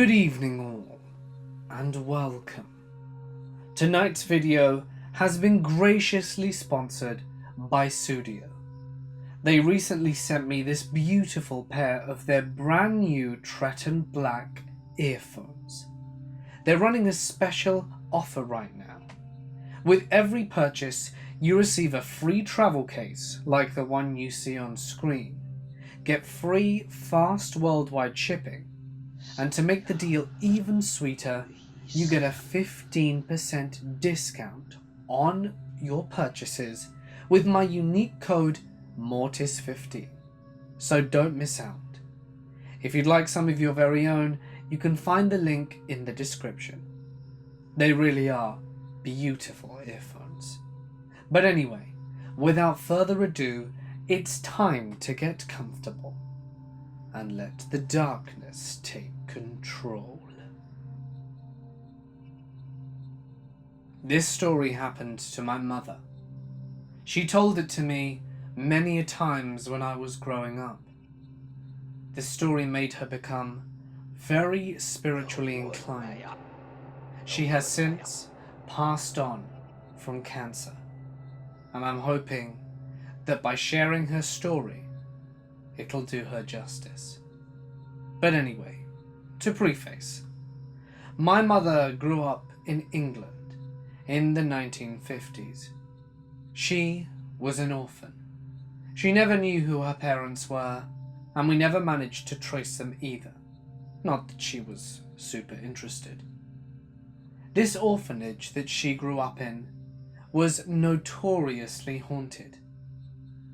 Good evening all, and welcome. Tonight's video has been graciously sponsored by Studio. They recently sent me this beautiful pair of their brand new Treton Black earphones. They're running a special offer right now. With every purchase, you receive a free travel case like the one you see on screen, get free fast worldwide shipping, and to make the deal even sweeter, you get a 15% discount on your purchases with my unique code Mortis15. So don't miss out. If you'd like some of your very own, you can find the link in the description. They really are beautiful earphones. But anyway, without further ado, it's time to get comfortable and let the darkness take control. This story happened to my mother. She told it to me many a times when I was growing up. This story made her become very spiritually inclined. She has since passed on from cancer, and I'm hoping that by sharing her story, it'll do her justice. But anyway, to preface, my mother grew up in England in the 1950s. She was an orphan. She never knew who her parents were, and we never managed to trace them either. Not that she was super interested. This orphanage that she grew up in was notoriously haunted.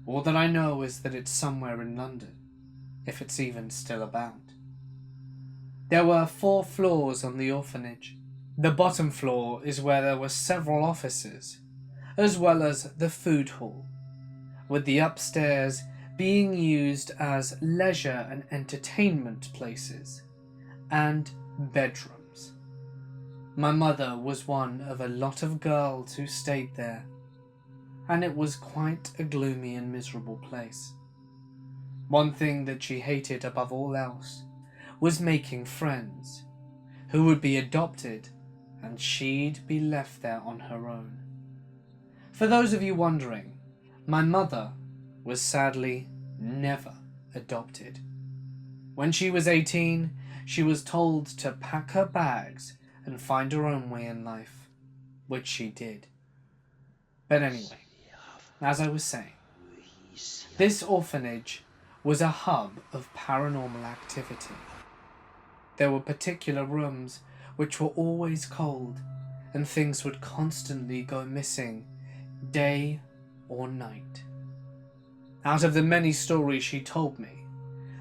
All that I know is that it's somewhere in London, if it's even still about. There were 4 floors on the orphanage. The bottom floor is where there were several offices, as well as the food hall, with the upstairs being used as leisure and entertainment places, and bedrooms. My mother was one of a lot of girls who stayed there, and it was quite a gloomy and miserable place. One thing that she hated above all else was making friends, who would be adopted and she'd be left there on her own. For those of you wondering, my mother was sadly never adopted. When she was 18, she was told to pack her bags and find her own way in life, which she did. But anyway, as I was saying, this orphanage was a hub of paranormal activity. There were particular rooms which were always cold, and things would constantly go missing, day or night. Out of the many stories she told me,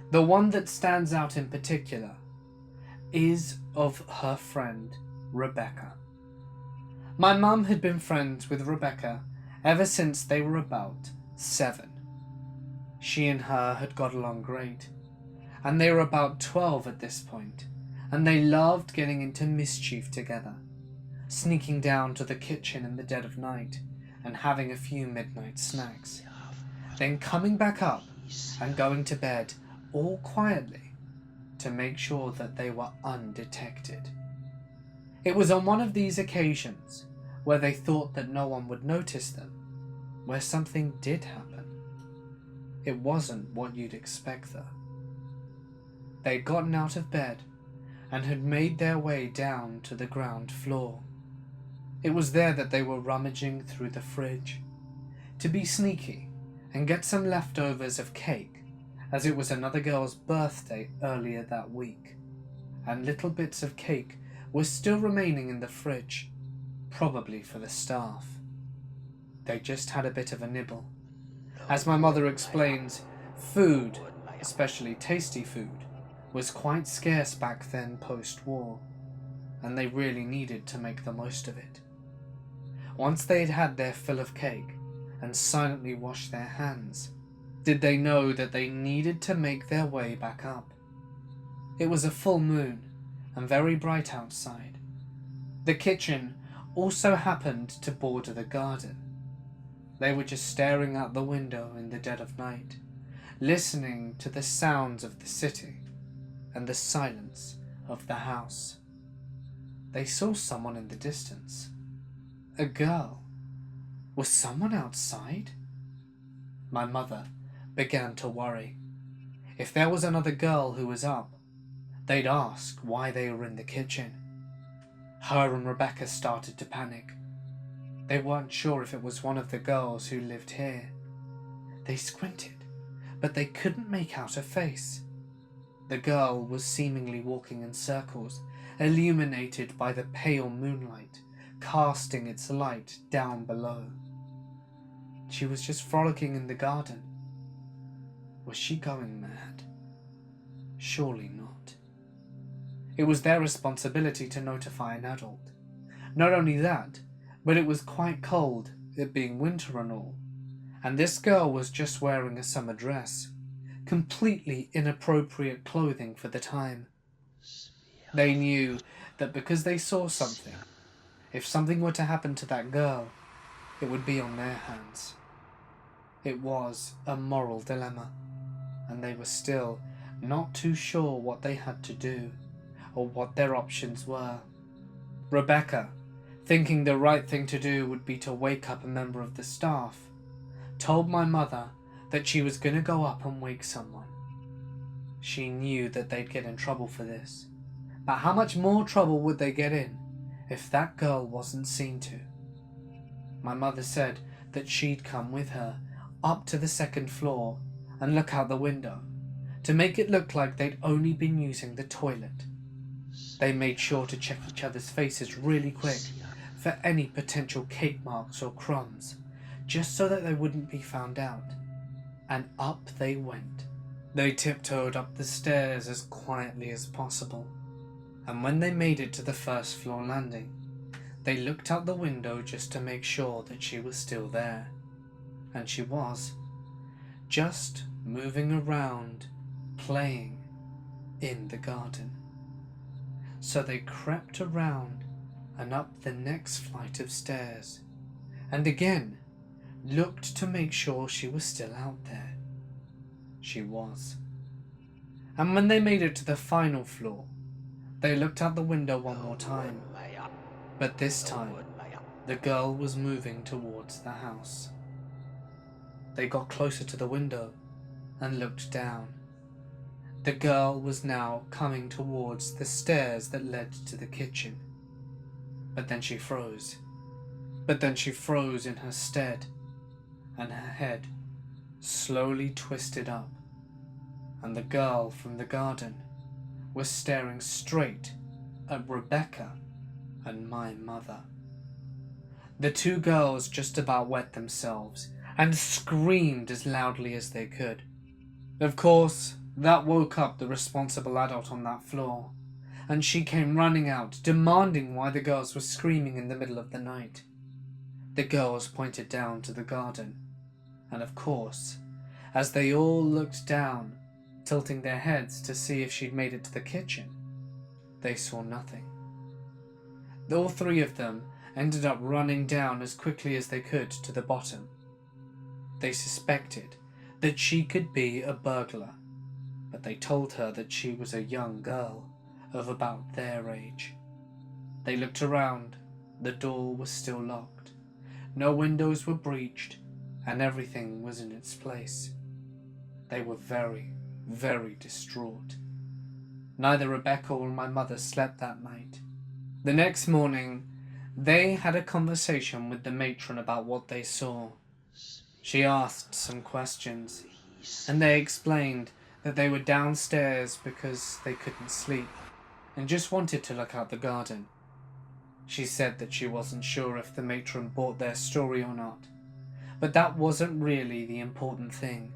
the one that stands out in particular is of her friend, Rebecca. My mum had been friends with Rebecca ever since they were about 7. She and her had got along great, and they were about 12 at this point, and they loved getting into mischief together, sneaking down to the kitchen in the dead of night and having a few midnight snacks, then coming back up and going to bed all quietly to make sure that they were undetected. It was on one of these occasions, where they thought that no one would notice them, where something did happen. It wasn't what you'd expect though. They'd gotten out of bed and had made their way down to the ground floor. It was there that they were rummaging through the fridge to be sneaky and get some leftovers of cake, as it was another girl's birthday earlier that week, and little bits of cake were still remaining in the fridge, probably for the staff. They just had a bit of a nibble. As my mother explains, food, especially tasty food, was quite scarce back then post-war, and they really needed to make the most of it. Once they had had their fill of cake and silently washed their hands, did they know that they needed to make their way back up. It was a full moon and very bright outside. The kitchen also happened to border the garden. They were just staring out the window in the dead of night, listening to the sounds of the city and the silence of the house. They saw someone in the distance. A girl. Was someone outside? My mother began to worry. If there was another girl who was up, they'd ask why they were in the kitchen. Her and Rebecca started to panic. They weren't sure if it was one of the girls who lived here. They squinted, but they couldn't make out a face. The girl was seemingly walking in circles, illuminated by the pale moonlight, casting its light down below. She was just frolicking in the garden. Was she going mad? Surely not. It was their responsibility to notify an adult. Not only that, but it was quite cold, it being winter and all, and this girl was just wearing a summer dress, completely inappropriate clothing for the time. They knew that because they saw something, if something were to happen to that girl, it would be on their hands. It was a moral dilemma, and they were still not too sure what they had to do, or what their options were. Rebecca, thinking the right thing to do would be to wake up a member of the staff, told my mother that she was going to go up and wake someone. She knew that they'd get in trouble for this, but how much more trouble would they get in if that girl wasn't seen to? My mother said that she'd come with her up to the second floor and look out the window to make it look like they'd only been using the toilet. They made sure to check each other's faces really quick for any potential cake marks or crumbs, just so that they wouldn't be found out. And up they went. They tiptoed up the stairs as quietly as possible, and when they made it to the first floor landing, they looked out the window just to make sure that she was still there. And she was, just moving around, playing in the garden. So they crept around and up the next flight of stairs, and again looked to make sure she was still out there. She was. And when they made it to the final floor, they looked out the window one more time, but this time the girl was moving towards the house. They got closer to the window and looked down. The girl was now coming towards the stairs that led to the kitchen. But then she froze. In her stead, and her head slowly twisted up, and the girl from the garden was staring straight at Rebecca and my mother. The two girls just about wet themselves and screamed as loudly as they could. Of course, that woke up the responsible adult on that floor, and she came running out, demanding why the girls were screaming in the middle of the night. The girls pointed down to the garden, and of course, as they all looked down, tilting their heads to see if she'd made it to the kitchen, they saw nothing. All three of them ended up running down as quickly as they could to the bottom. They suspected that she could be a burglar, but they told her that she was a young girl of about their age. They looked around. The door was still locked. No windows were breached, and everything was in its place. They were very, very distraught. Neither Rebecca or my mother slept that night. The next morning, they had a conversation with the matron about what they saw. She asked some questions, and they explained that they were downstairs because they couldn't sleep and just wanted to look out the garden. She said that she wasn't sure if the matron bought their story or not, but that wasn't really the important thing.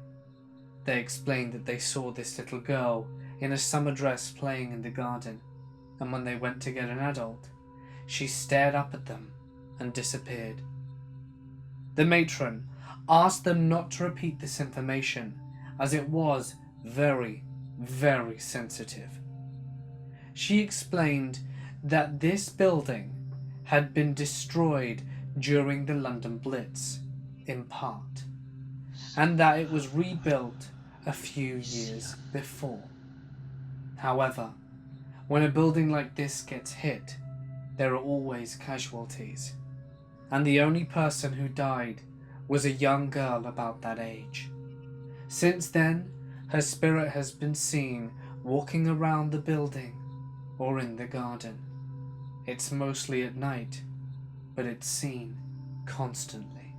They explained that they saw this little girl in a summer dress playing in the garden, and when they went to get an adult, she stared up at them and disappeared. The matron asked them not to repeat this information, as it was very, very sensitive. She explained that this building had been destroyed during the London Blitz, in part, and that it was rebuilt a few years before. However, when a building like this gets hit, there are always casualties. And the only person who died was a young girl about that age. Since then, her spirit has been seen walking around the building or in the garden. It's mostly at night, but it's seen constantly.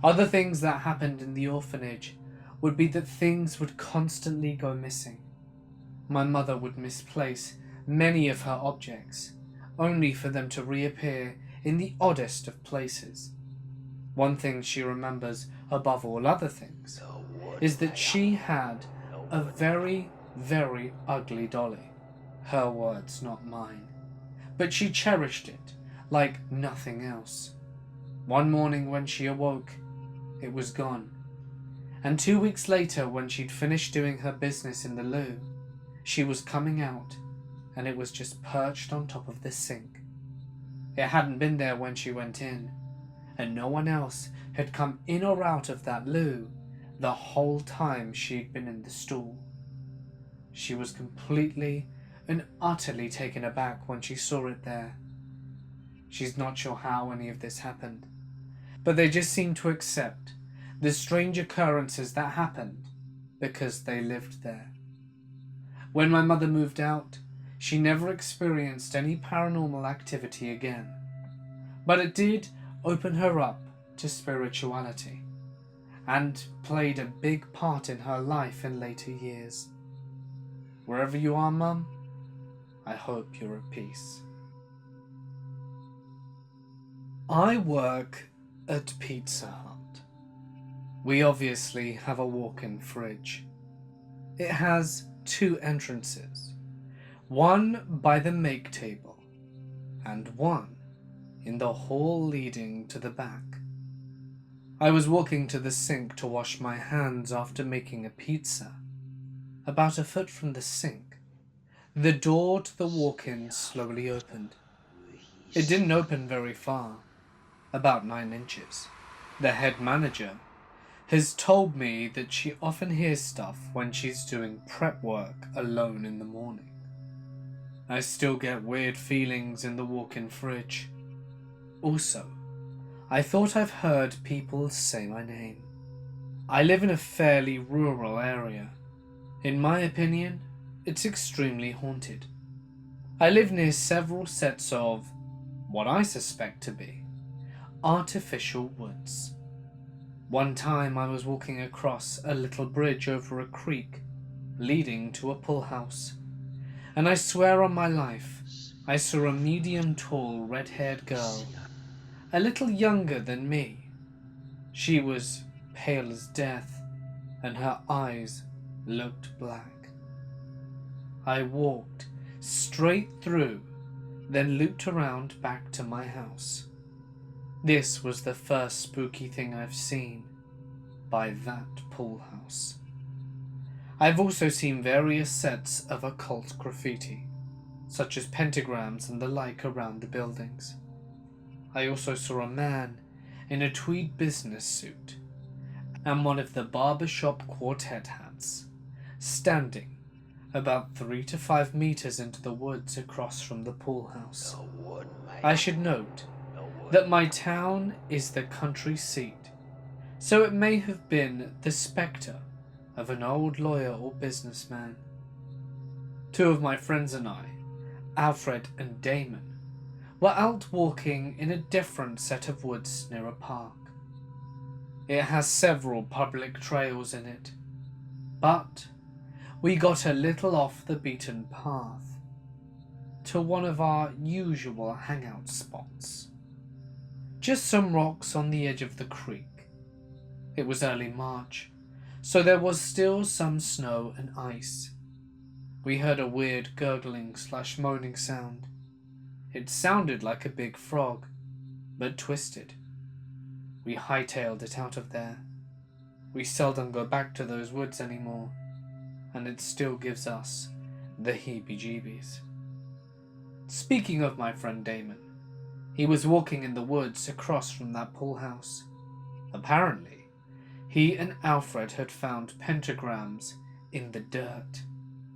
Other things that happened in the orphanage would be that things would constantly go missing. My mother would misplace many of her objects, only for them to reappear in the oddest of places. One thing she remembers above all other things is that she had a very, very ugly dolly. Her words, not mine. But she cherished it like nothing else. One morning when she awoke, it was gone. And 2 weeks later, when she'd finished doing her business in the loo, she was coming out and it was just perched on top of the sink. It hadn't been there when she went in, and no one else had come in or out of that loo the whole time she'd been in the stall. She was completely and utterly taken aback when she saw it there. She's not sure how any of this happened, but they just seemed to accept the strange occurrences that happened because they lived there. When my mother moved out, she never experienced any paranormal activity again, but it did open her up to spirituality and played a big part in her life in later years. Wherever you are, Mum, I hope you're at peace. I work at Pizza Hut. We obviously have a walk-in fridge. It has 2 entrances, one by the make table and one in the hall leading to the back. I was walking to the sink to wash my hands after making a pizza. About a foot from the sink, the door to the walk-in slowly opened. It didn't open very far, about 9 inches. The head manager has told me that she often hears stuff when she's doing prep work alone in the morning. I still get weird feelings in the walk-in fridge. Also, I thought I've heard people say my name. I live in a fairly rural area. In my opinion, it's extremely haunted. I live near several sets of what I suspect to be artificial woods. One time I was walking across a little bridge over a creek leading to a pool house, and I swear on my life I saw a medium-tall red-haired girl, a little younger than me. She was pale as death, and her eyes looked black. I walked straight through, then looped around back to my house. This was the first spooky thing I've seen by that pool house. I've also seen various sets of occult graffiti, such as pentagrams and the like around the buildings. I also saw a man in a tweed business suit and one of the barbershop quartet hats, standing about 3 to 5 meters into the woods across from the pool house. I should note that my town is the country seat, so it may have been the spectre of an old lawyer or businessman. 2 of my friends and I, Alfred and Damon, were out walking in a different set of woods near a park. It has several public trails in it, but we got a little off the beaten path to one of our usual hangout spots. Just some rocks on the edge of the creek. It was early March, so there was still some snow and ice. We heard a weird gurgling/moaning sound. It sounded like a big frog, but twisted. We hightailed it out of there. We seldom go back to those woods anymore, and it still gives us the heebie-jeebies. Speaking of my friend Damon, he was walking in the woods across from that pool house. Apparently, he and Alfred had found pentagrams in the dirt,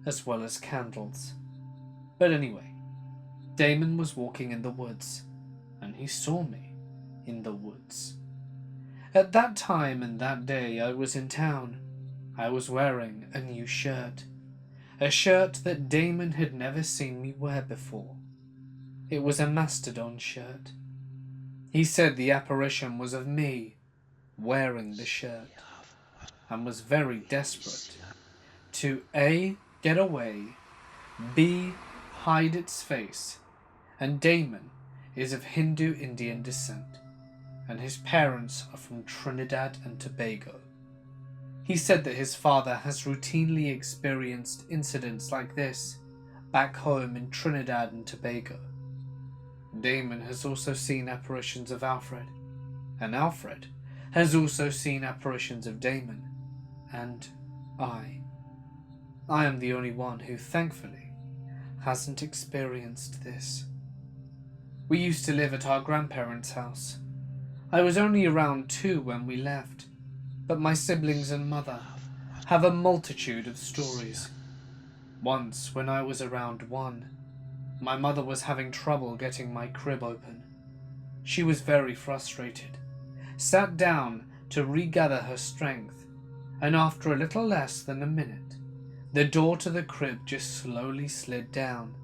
as well as candles. But anyway, Damon was walking in the woods, and he saw me in the woods. At that time and that day I was in town. I was wearing a new shirt. A shirt that Damon had never seen me wear before. It was a mastodon shirt. He said the apparition was of me wearing the shirt, and was very desperate to A. get away, B. hide its face, and Damon is of Hindu Indian descent, and his parents are from Trinidad and Tobago. He said that his father has routinely experienced incidents like this back home in Trinidad and Tobago. Damon has also seen apparitions of Alfred, and Alfred has also seen apparitions of Damon, and I am the only one who, thankfully, hasn't experienced this. We used to live at our grandparents' house. I was only around 2 when we left, but my siblings and mother have a multitude of stories. Once, when I was around 1, my mother was having trouble getting my crib open. She was very frustrated, sat down to regather her strength, and after a little less than a minute, the door to the crib just slowly slid down,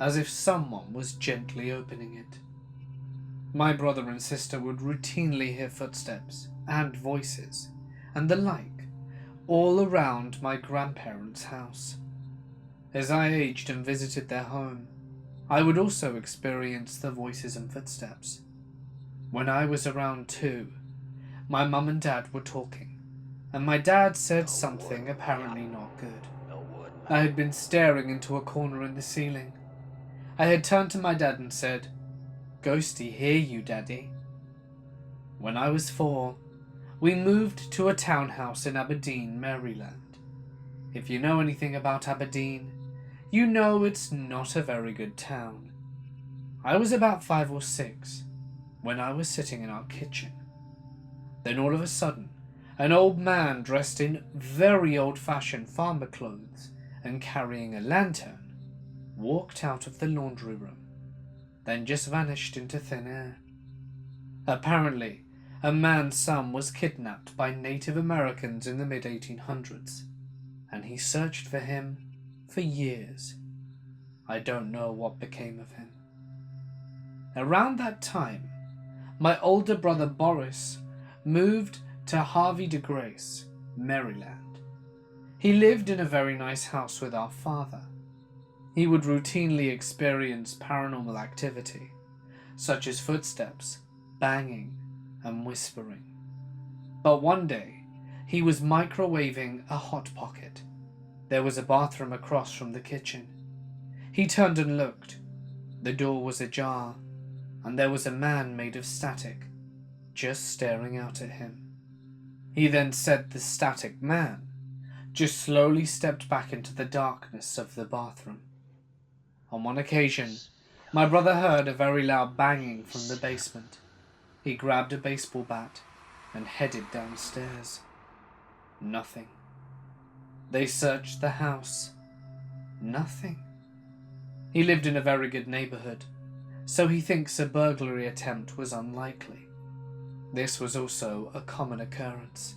as if someone was gently opening it. My brother and sister would routinely hear footsteps and voices and the like all around my grandparents' house. As I aged and visited their home, I would also experience the voices and footsteps. When I was around 2, my mum and dad were talking, and my dad said something apparently not good. I had been staring into a corner in the ceiling. I had turned to my dad and said, "Ghosty, hear you, Daddy." When I was 4, we moved to a townhouse in Aberdeen, Maryland. If you know anything about Aberdeen, you know it's not a very good town. I was about 5 or 6 when I was sitting in our kitchen. Then all of a sudden, an old man dressed in very old-fashioned farmer clothes and carrying a lantern walked out of the laundry room, then just vanished into thin air. Apparently, a man's son was kidnapped by Native Americans in the mid-1800s, and he searched for him for years. I don't know what became of him. Around that time, my older brother Boris moved to Havre de Grace, Maryland. He lived in a very nice house with our father. He would routinely experience paranormal activity, such as footsteps, banging, and whispering. But one day, he was microwaving a Hot Pocket. There was a bathroom across from the kitchen. He turned and looked. The door was ajar, and there was a man made of static, just staring out at him. He then said the static man just slowly stepped back into the darkness of the bathroom. On one occasion, my brother heard a very loud banging from the basement. He grabbed a baseball bat and headed downstairs. Nothing. They searched the house. Nothing. He lived in a very good neighborhood, so he thinks a burglary attempt was unlikely. This was also a common occurrence.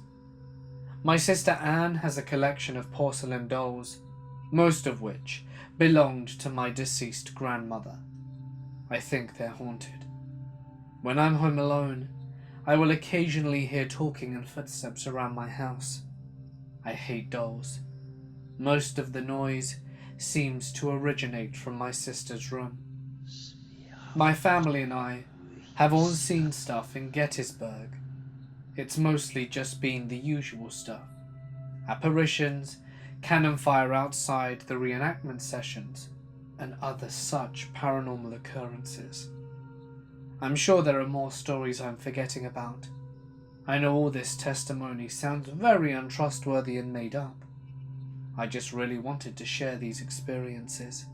My sister Anne has a collection of porcelain dolls, most of which belonged to my deceased grandmother. I think they're haunted. When I'm home alone, I will occasionally hear talking and footsteps around my house. I hate dolls. Most of the noise seems to originate from my sister's room. My family and I have all seen stuff in Gettysburg. It's mostly just been the usual stuff. Apparitions, cannon fire outside the reenactment sessions, and other such paranormal occurrences. I'm sure there are more stories I'm forgetting about. I know all this testimony sounds very untrustworthy and made up. I just really wanted to share these experiences,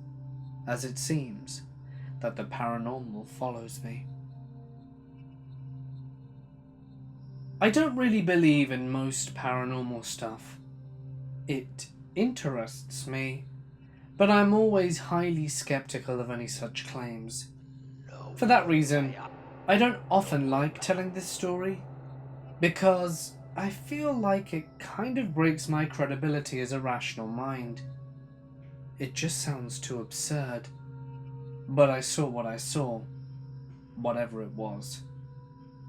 as it seems that the paranormal follows me. I don't really believe in most paranormal stuff. It interests me, but I'm always highly skeptical of any such claims. For that reason, I don't often like telling this story, because I feel like it kind of breaks my credibility as a rational mind. It just sounds too absurd, but I saw what I saw, whatever it was.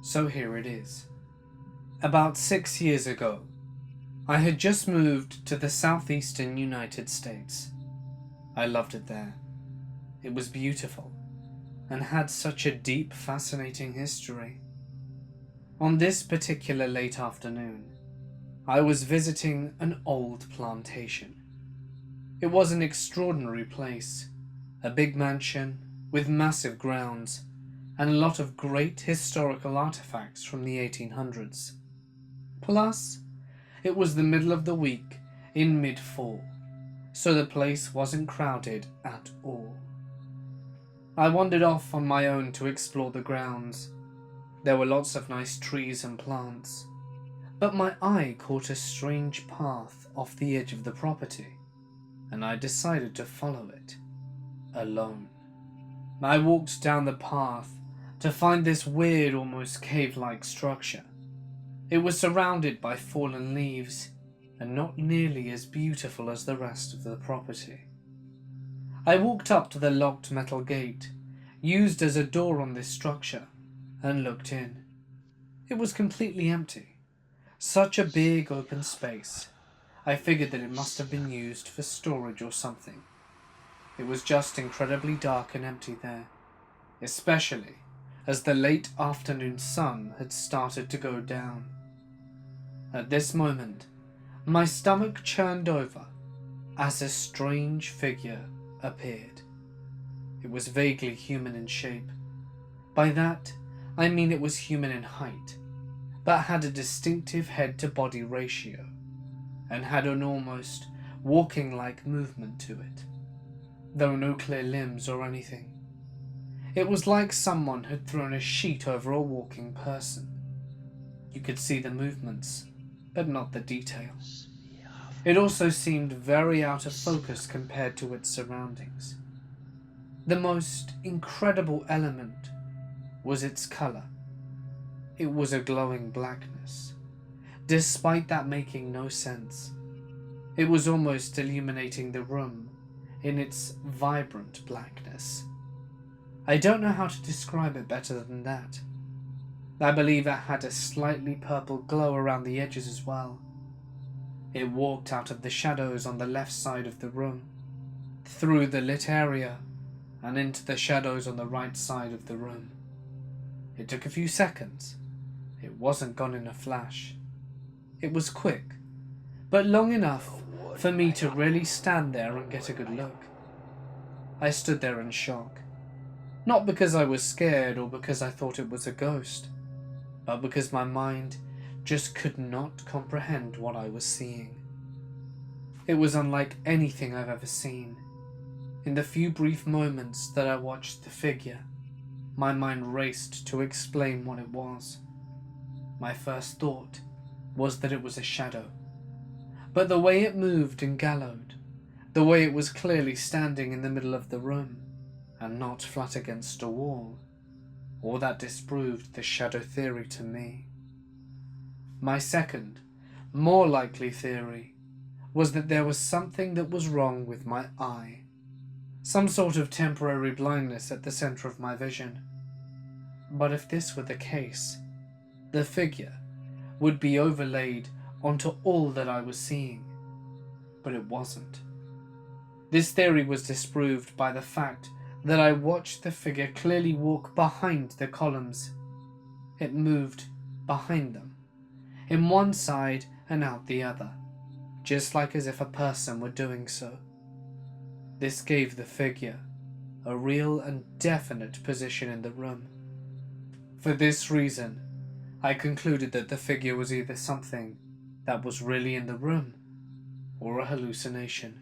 So here it is. About 6 years ago, I had just moved to the southeastern United States. I loved it there. It was beautiful, and had such a deep, fascinating history. On this particular late afternoon, I was visiting an old plantation. It was an extraordinary place, a big mansion with massive grounds, and a lot of great historical artifacts from the 1800s. Plus, it was the middle of the week in mid-fall, so the place wasn't crowded at all. I wandered off on my own to explore the grounds. There were lots of nice trees and plants, but my eye caught a strange path off the edge of the property, and I decided to follow it, alone. I walked down the path to find this weird, almost cave-like structure. It was surrounded by fallen leaves, and not nearly as beautiful as the rest of the property. I walked up to the locked metal gate, used as a door on this structure, and looked in. It was completely empty. Such a big open space. I figured that it must have been used for storage or something. It was just incredibly dark and empty there, especially as the late afternoon sun had started to go down. At this moment, my stomach churned over as a strange figure appeared. It was vaguely human in shape. By that, I mean it was human in height, but had a distinctive head-to-body ratio, and had an almost walking-like movement to it, though no clear limbs or anything. It was like someone had thrown a sheet over a walking person. You could see the movements, but not the detail. It also seemed very out of focus compared to its surroundings. The most incredible element was its color. It was a glowing blackness, despite that making no sense. It was almost illuminating the room in its vibrant blackness. I don't know how to describe it better than that. I believe it had a slightly purple glow around the edges as well. It walked out of the shadows on the left side of the room, through the lit area, and into the shadows on the right side of the room. It took a few seconds. It wasn't gone in a flash. It was quick, but long enough for me to really stand there and get a good look. I stood there in shock, not because I was scared or because I thought it was a ghost, but because my mind just could not comprehend what I was seeing. It was unlike anything I've ever seen. In the few brief moments that I watched the figure, my mind raced to explain what it was. My first thought was that it was a shadow, but the way it moved and gallowed, the way it was clearly standing in the middle of the room and not flat against a wall, all that disproved the shadow theory to me. My second, more likely theory was that there was something that was wrong with my eye, some sort of temporary blindness at the center of my vision. But if this were the case, the figure would be overlaid onto all that I was seeing, but it wasn't. This theory was disproved by the fact that I watched the figure clearly walk behind the columns. It moved behind them, in one side and out the other, just like as if a person were doing so. This gave the figure a real and definite position in the room. For this reason, I concluded that the figure was either something that was really in the room, or a hallucination,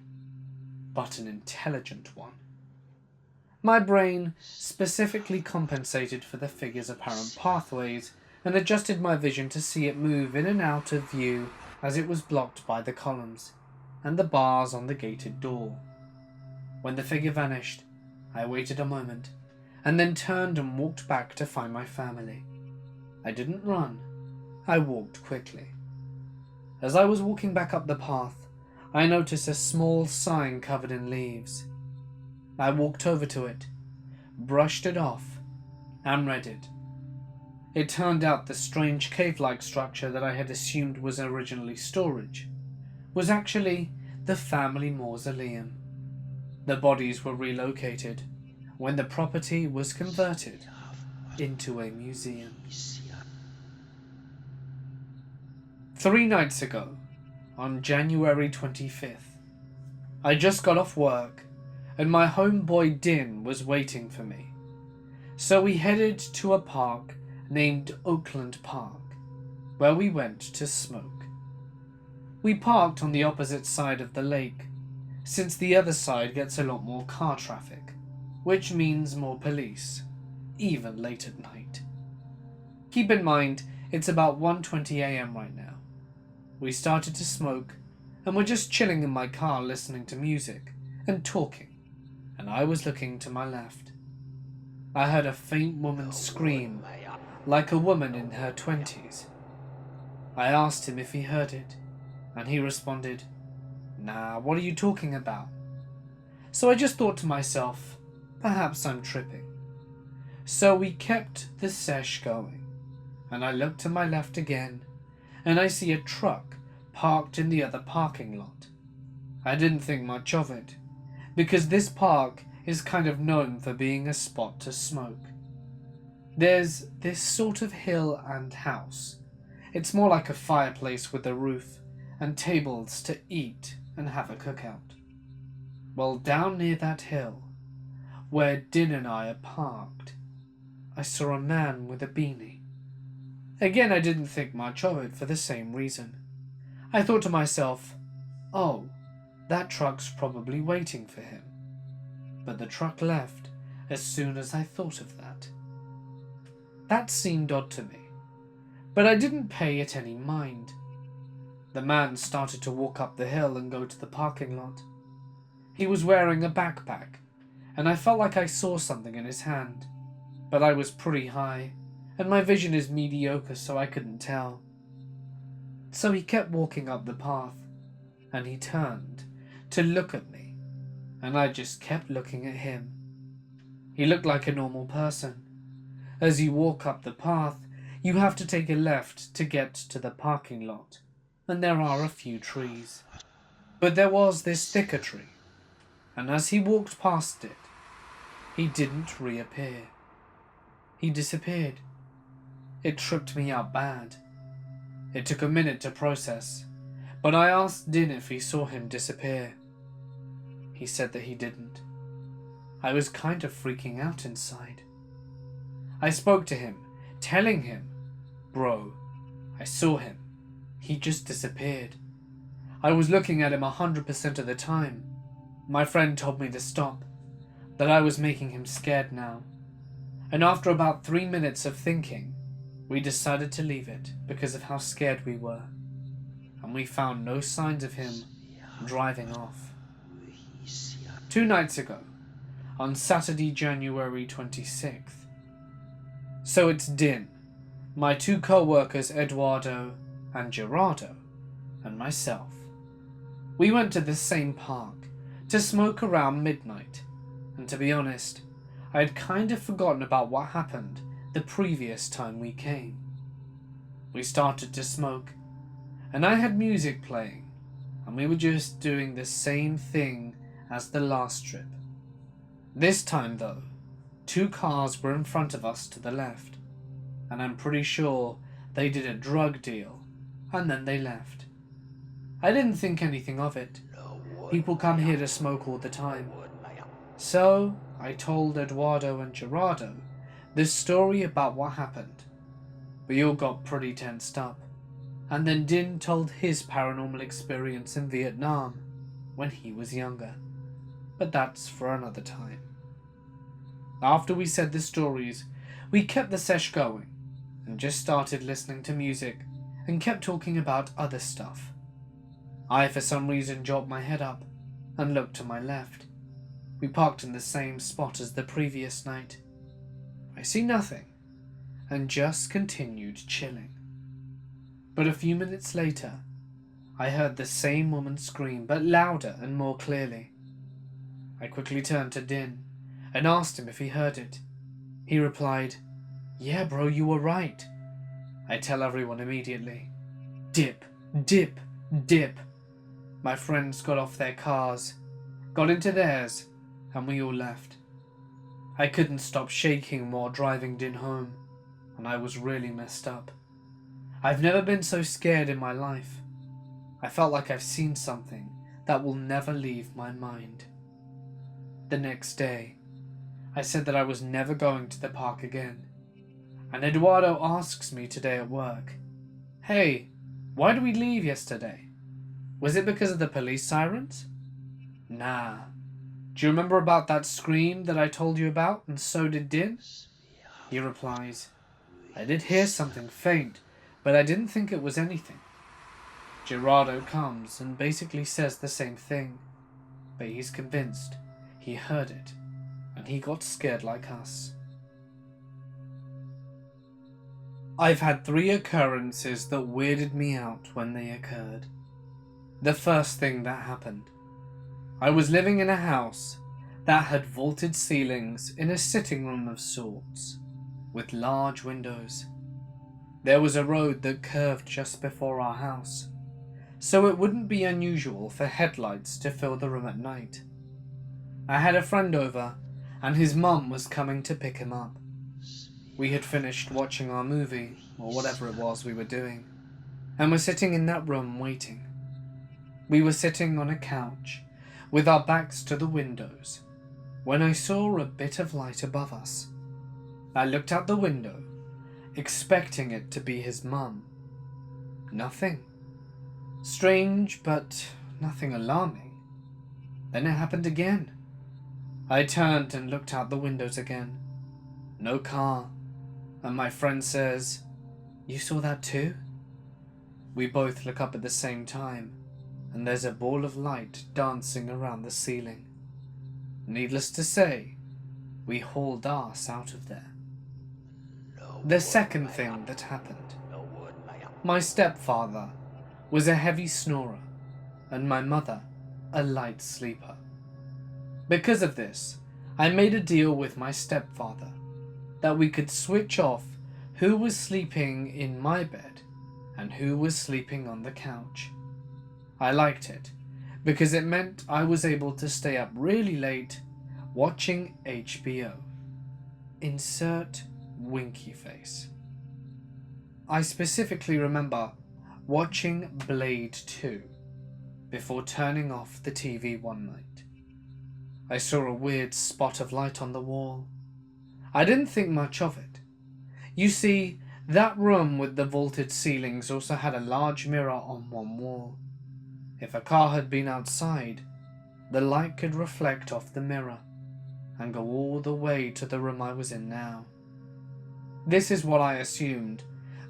but an intelligent one. My brain specifically compensated for the figure's apparent pathways and adjusted my vision to see it move in and out of view as it was blocked by the columns and the bars on the gated door. When the figure vanished, I waited a moment and then turned and walked back to find my family. I didn't run, I walked quickly. As I was walking back up the path, I noticed a small sign covered in leaves. I walked over to it, brushed it off, and read it. It turned out the strange cave-like structure that I had assumed was originally storage was actually the family mausoleum. The bodies were relocated when the property was converted into a museum. 3 nights ago, on January 25th, I just got off work and my homeboy Din was waiting for me. So we headed to a park named Oakland Park, where we went to smoke. We parked on the opposite side of the lake, since the other side gets a lot more car traffic, which means more police, even late at night. Keep in mind, it's about 1:20 AM right now. We started to smoke, and we're just chilling in my car listening to music and talking, and I was looking to my left. I heard a faint woman scream, like a woman in her 20s. I asked him if he heard it, and he responded, "Nah, what are you talking about?" So I just thought to myself, perhaps I'm tripping. So we kept the sesh going, and I looked to my left again, and I see a truck parked in the other parking lot. I didn't think much of it, because this park is kind of known for being a spot to smoke. There's this sort of hill and house. It's more like a fireplace with a roof and tables to eat and have a cookout. Well, down near that hill, where Din and I are parked, I saw a man with a beanie. Again, I didn't think much of it for the same reason. I thought to myself, oh, that truck's probably waiting for him. But the truck left as soon as I thought of that. That seemed odd to me, but I didn't pay it any mind. The man started to walk up the hill and go to the parking lot. He was wearing a backpack, and I felt like I saw something in his hand, but I was pretty high, and my vision is mediocre, so I couldn't tell. So he kept walking up the path, and he turned to look at me, and I just kept looking at him. He looked like a normal person. As you walk up the path, you have to take a left to get to the parking lot, and there are a few trees. But there was this thicker tree, and as he walked past it, he didn't reappear. He disappeared. It tripped me out bad. It took a minute to process, but I asked Din if he saw him disappear. He said that he didn't. I was kind of freaking out inside. I spoke to him, telling him, "Bro, I saw him. He just disappeared." I was looking at him 100% of the time. My friend told me to stop, that I was making him scared now. And after about 3 minutes of thinking, we decided to leave it because of how scared we were. And we found no signs of him driving off. 2 nights ago, on Saturday, January 26th. So it's Din, my 2 co-workers Eduardo and Gerardo, and myself. We went to the same park to smoke around midnight, and to be honest, I had kind of forgotten about what happened the previous time we came. We started to smoke, and I had music playing, and we were just doing the same thing as the last trip. This time though, 2 cars were in front of us to the left, and I'm pretty sure they did a drug deal, and then they left. I didn't think anything of it. People come here to smoke all the time. So I told Eduardo and Gerardo this story about what happened. We all got pretty tensed up, and then Din told his paranormal experience in Vietnam when he was younger. But that's for another time. After we said the stories, we kept the sesh going and just started listening to music and kept talking about other stuff. I, for some reason, jogged my head up and looked to my left. We parked in the same spot as the previous night. I see nothing and just continued chilling. But a few minutes later, I heard the same woman scream, but louder and more clearly. I quickly turned to Din and asked him if he heard it. He replied, "Yeah bro, you were right." I tell everyone immediately, "Dip, dip, dip." My friends got off their cars, got into theirs, and we all left. I couldn't stop shaking while driving Din home, and I was really messed up. I've never been so scared in my life. I felt like I've seen something that will never leave my mind. The next day, I said that I was never going to the park again, and Eduardo asks me today at work, "Hey, why did we leave yesterday? Was it because of the police sirens?" "Nah. Do you remember about that scream that I told you about, and so did Din?" He replies, "I did hear something faint, but I didn't think it was anything." Gerardo comes and basically says the same thing, but he's convinced he heard it, and he got scared like us. I've had 3 occurrences that weirded me out when they occurred. The first thing that happened, I was living in a house that had vaulted ceilings in a sitting room of sorts, with large windows. There was a road that curved just before our house, so it wouldn't be unusual for headlights to fill the room at night. I had a friend over, and his mum was coming to pick him up. We had finished watching our movie, or whatever it was we were doing, and were sitting in that room waiting. We were sitting on a couch, with our backs to the windows, when I saw a bit of light above us. I looked out the window, expecting it to be his mum. Nothing. Strange, but nothing alarming. Then it happened again. I turned and looked out the windows again. No car. And my friend says, "You saw that too?" We both look up at the same time, and there's a ball of light dancing around the ceiling. Needless to say, we hauled ass out of there. The second thing that happened, my stepfather was a heavy snorer, and my mother a light sleeper. Because of this, I made a deal with my stepfather that we could switch off who was sleeping in my bed and who was sleeping on the couch. I liked it because it meant I was able to stay up really late watching HBO. Insert winky face. I specifically remember watching Blade 2 before turning off the TV one night. I saw a weird spot of light on the wall. I didn't think much of it. You see, that room with the vaulted ceilings also had a large mirror on one wall. If a car had been outside, the light could reflect off the mirror and go all the way to the room I was in now. This is what I assumed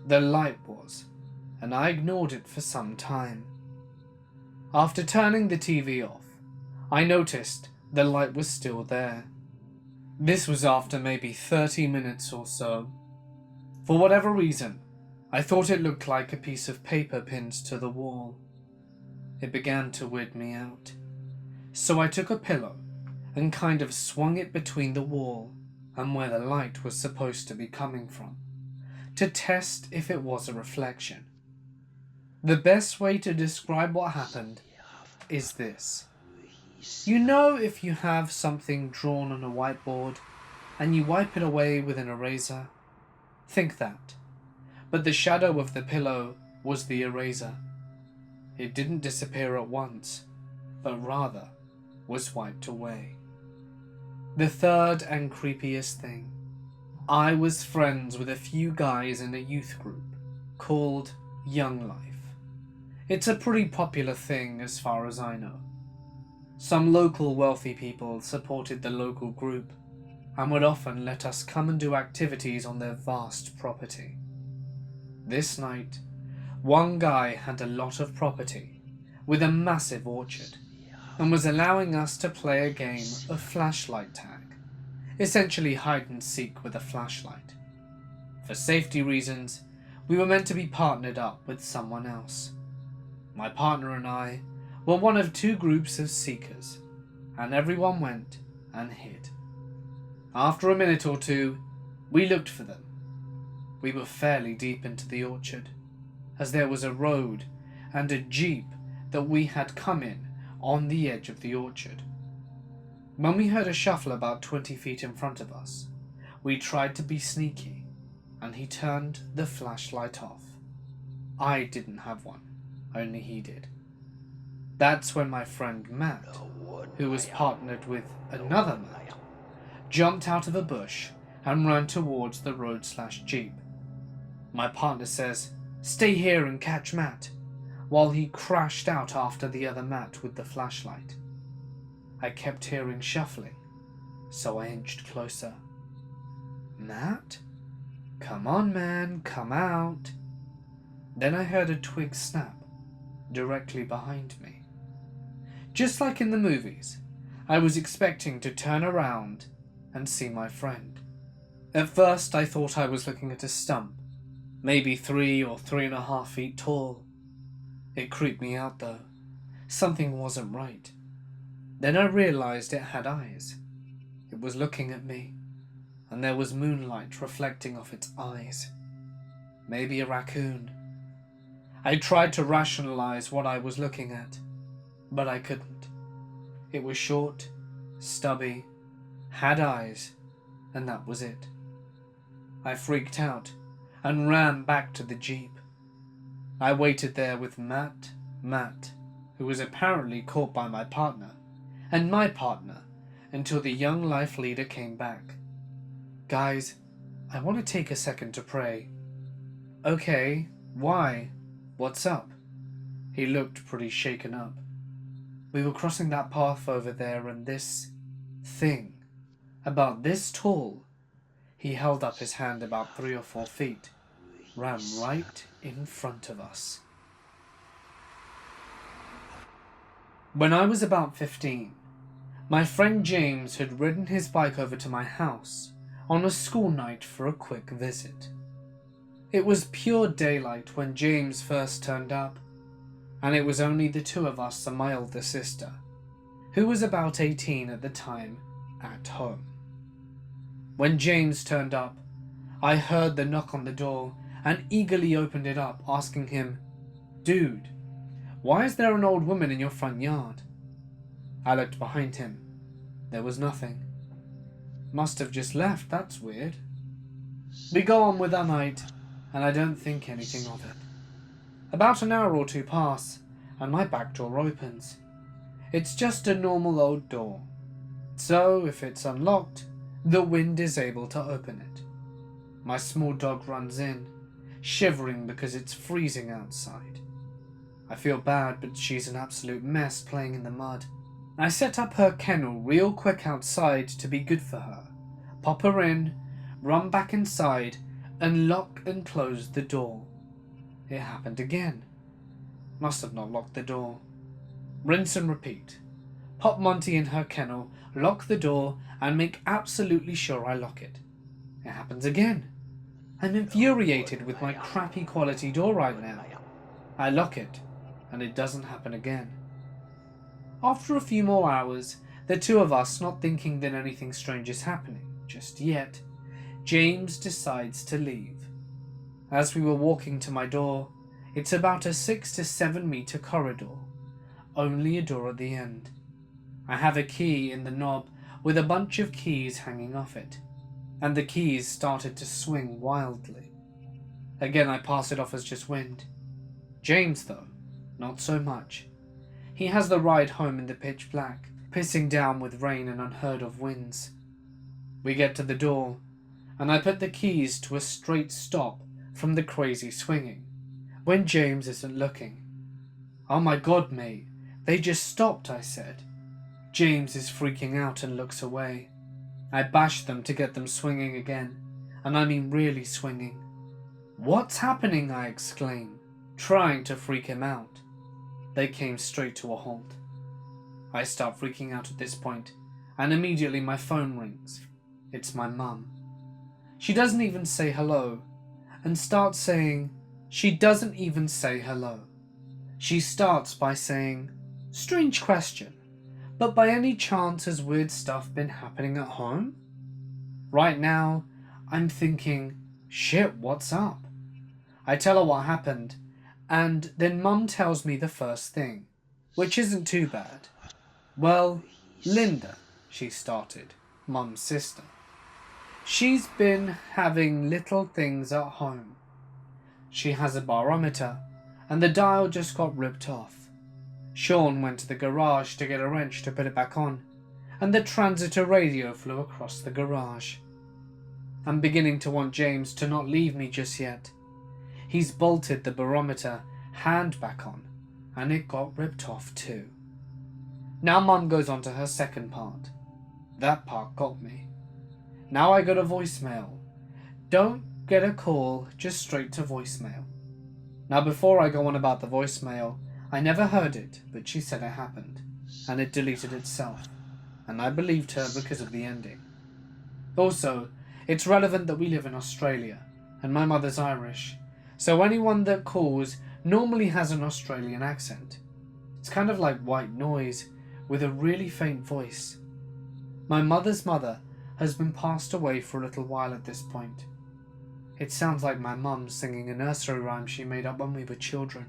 the light was, and I ignored it for some time. After turning the TV off, I noticed the light was still there. This was after maybe 30 minutes or so. For whatever reason, I thought it looked like a piece of paper pinned to the wall. It began to weird me out. So I took a pillow and kind of swung it between the wall and where the light was supposed to be coming from, to test if it was a reflection. The best way to describe what happened is this. You know, if you have something drawn on a whiteboard and you wipe it away with an eraser? Think that. But the shadow of the pillow was the eraser. It didn't disappear at once, but rather was wiped away. The third and creepiest thing. I was friends with a few guys in a youth group called Young Life. It's a pretty popular thing as far as I know. Some local wealthy people supported the local group and would often let us come and do activities on their vast property. This night, one guy had a lot of property with a massive orchard. and was allowing us to play a game of flashlight tag, essentially hide and seek with a flashlight. For safety reasons, we were meant to be partnered up with someone else. My partner and I were one of two groups of seekers, and everyone went and hid. After a minute or two, we looked for them. We were fairly deep into the orchard, as there was a road and a jeep that we had come in on the edge of the orchard. When we heard a shuffle about 20 feet in front of us, we tried to be sneaky, and he turned the flashlight off. I didn't have one, only he did. That's when my friend Matt, who was partnered with another Matt, jumped out of a bush and ran towards the road/jeep. My partner says, "Stay here and catch Matt," while he crashed out after the other Matt with the flashlight. I kept hearing shuffling, so I inched closer. "Matt? Come on, man, come out." Then I heard a twig snap directly behind me. Just like in the movies, I was expecting to turn around and see my friend. At first I thought I was looking at a stump, maybe 3 or 3.5 feet tall. It creeped me out though. Something wasn't right. Then I realized it had eyes. It was looking at me, and there was moonlight reflecting off its eyes. Maybe a raccoon. I tried to rationalize what I was looking at, but I couldn't. It was short, stubby, had eyes, and that was it. I freaked out and ran back to the jeep. I waited there with Matt, who was apparently caught by my partner, and my partner, until the young life leader came back. "Guys, I want to take a second to pray." "Okay, why? What's up?" He looked pretty shaken up. "We were crossing that path over there and this thing, about this tall," he held up his hand about 3 or 4 feet, "ran right in front of us." When I was about 15, my friend James had ridden his bike over to my house on a school night for a quick visit. It was pure daylight when James first turned up, and it was only the two of us and my older sister, who was about 18 at the time, at home. When James turned up, I heard the knock on the door and eagerly opened it up, asking him, "Dude, why is there an old woman in your front yard?" I looked behind him. There was nothing. "Must have just left, that's weird." We go on with our night, and I don't think anything of it. About an hour or two pass, and my back door opens. It's just a normal old door, so if it's unlocked, the wind is able to open it. My small dog runs in, shivering because it's freezing outside. I feel bad, but she's an absolute mess playing in the mud. I set up her kennel real quick outside to be good for her, pop her in, run back inside, and lock and close the door. It happened again. Must have not locked the door. Rinse and repeat. Pop Monty in her kennel, lock the door, and make absolutely sure I lock it. It happens again. I'm infuriated with my crappy quality door right now. I lock it, and it doesn't happen again. After a few more hours, the two of us not thinking that anything strange is happening just yet, James decides to leave. As we were walking to my door, it's about a 6 to 7 meter corridor, only a door at the end. I have a key in the knob with a bunch of keys hanging off it, and the keys started to swing wildly. Again I pass it off as just wind. James though, not so much. He has the ride home in the pitch black, pissing down with rain and unheard of winds. We get to the door, and I put the keys to a straight stop from the crazy swinging, when James isn't looking. "Oh my God, mate, they just stopped," I said. James is freaking out and looks away. I bash them to get them swinging again, and I mean really swinging. "What's happening?" I exclaim, trying to freak him out. They came straight to a halt. I start freaking out at this point, and immediately my phone rings. It's my mum. She doesn't even say hello, and starts saying, she doesn't even say hello. She starts by saying, "Strange question, but by any chance has weird stuff been happening at home?" Right now, I'm thinking, shit, what's up? I tell her what happened, and then Mum tells me the first thing, which isn't too bad. Well, Linda, she started, Mum's sister. She's been having little things at home. She has a barometer, and the dial just got ripped off. Sean went to the garage to get a wrench to put it back on, and the transistor radio flew across the garage. I'm beginning to want James to not leave me just yet. He's bolted the barometer hand back on, and it got ripped off too. Now Mum goes on to her second part. That part got me. Now I got a voicemail. Don't get a call, just straight to voicemail. Now before I go on about the voicemail, I never heard it, but she said it happened, and it deleted itself, and I believed her because of the ending. Also, it's relevant that we live in Australia, and my mother's Irish, so anyone that calls normally has an Australian accent. It's kind of like white noise, with a really faint voice. My mother's mother has been passed away for a little while at this point. It sounds like my mum singing a nursery rhyme she made up when we were children.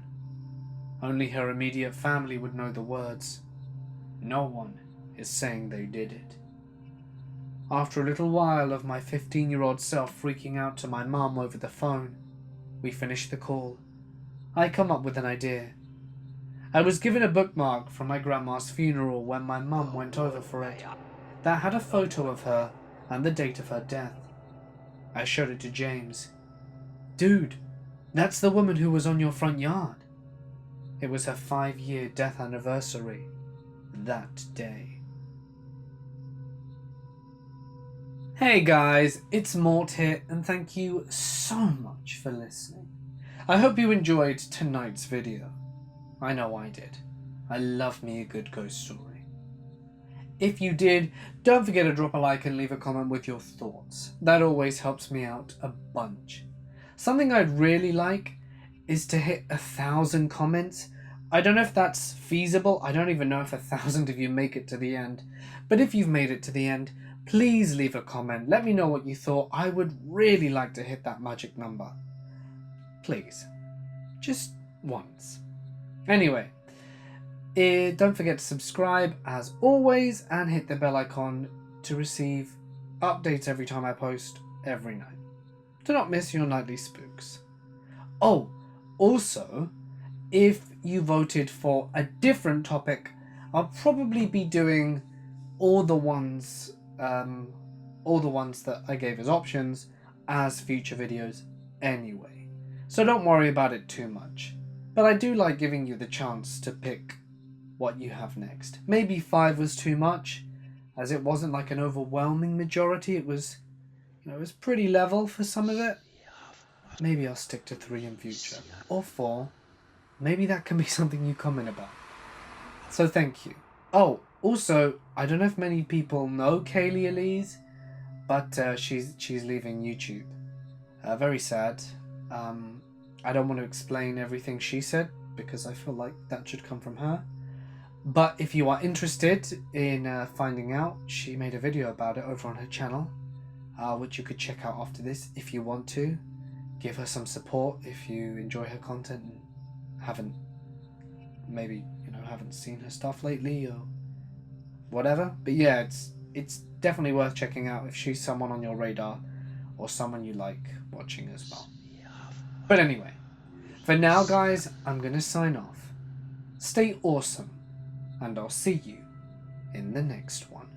Only her immediate family would know the words. No one is saying they did it. After a little while of my 15-year-old self freaking out to my mum over the phone, we finish the call. I come up with an idea. I was given a bookmark from my grandma's funeral when my mum went over for it that had a photo of her and the date of her death. I showed it to James. "Dude, that's the woman who was on your front yard." It was her 5-year death anniversary that day. Hey guys, it's Mort here, and thank you so much for listening. I hope you enjoyed tonight's video. I know I did. I love me a good ghost story. If you did, don't forget to drop a like and leave a comment with your thoughts. That always helps me out a bunch. Something I'd really like is to hit 1,000 comments. I don't know if that's feasible. I don't even know if 1,000 of you make it to the end. But if you've made it to the end, please leave a comment. Let me know what you thought. I would really like to hit that magic number. Please. Just once. Anyway, don't forget to subscribe as always and hit the bell icon to receive updates every time I post every night. Do not miss your nightly spooks. Oh, also, if you voted for a different topic, I'll probably be doing all the ones that I gave as options as future videos anyway. So don't worry about it too much. But I do like giving you the chance to pick what you have next. Maybe 5 was too much, as it wasn't like an overwhelming majority. It was, it was pretty level for some of it. Maybe I'll stick to 3 in future. Or 4. Maybe that can be something you comment about. So thank you. Oh, also, I don't know if many people know Kaylee Elise, but she's leaving YouTube. Very sad. I don't want to explain everything she said because I feel like that should come from her. But if you are interested in finding out, she made a video about it over on her channel, which you could check out after this if you want to. Give her some support if you enjoy her content and haven't seen her stuff lately or whatever. But yeah, it's definitely worth checking out if she's someone on your radar or someone you like watching as well. But anyway, for now guys, I'm gonna sign off. Stay awesome, and I'll see you in the next one.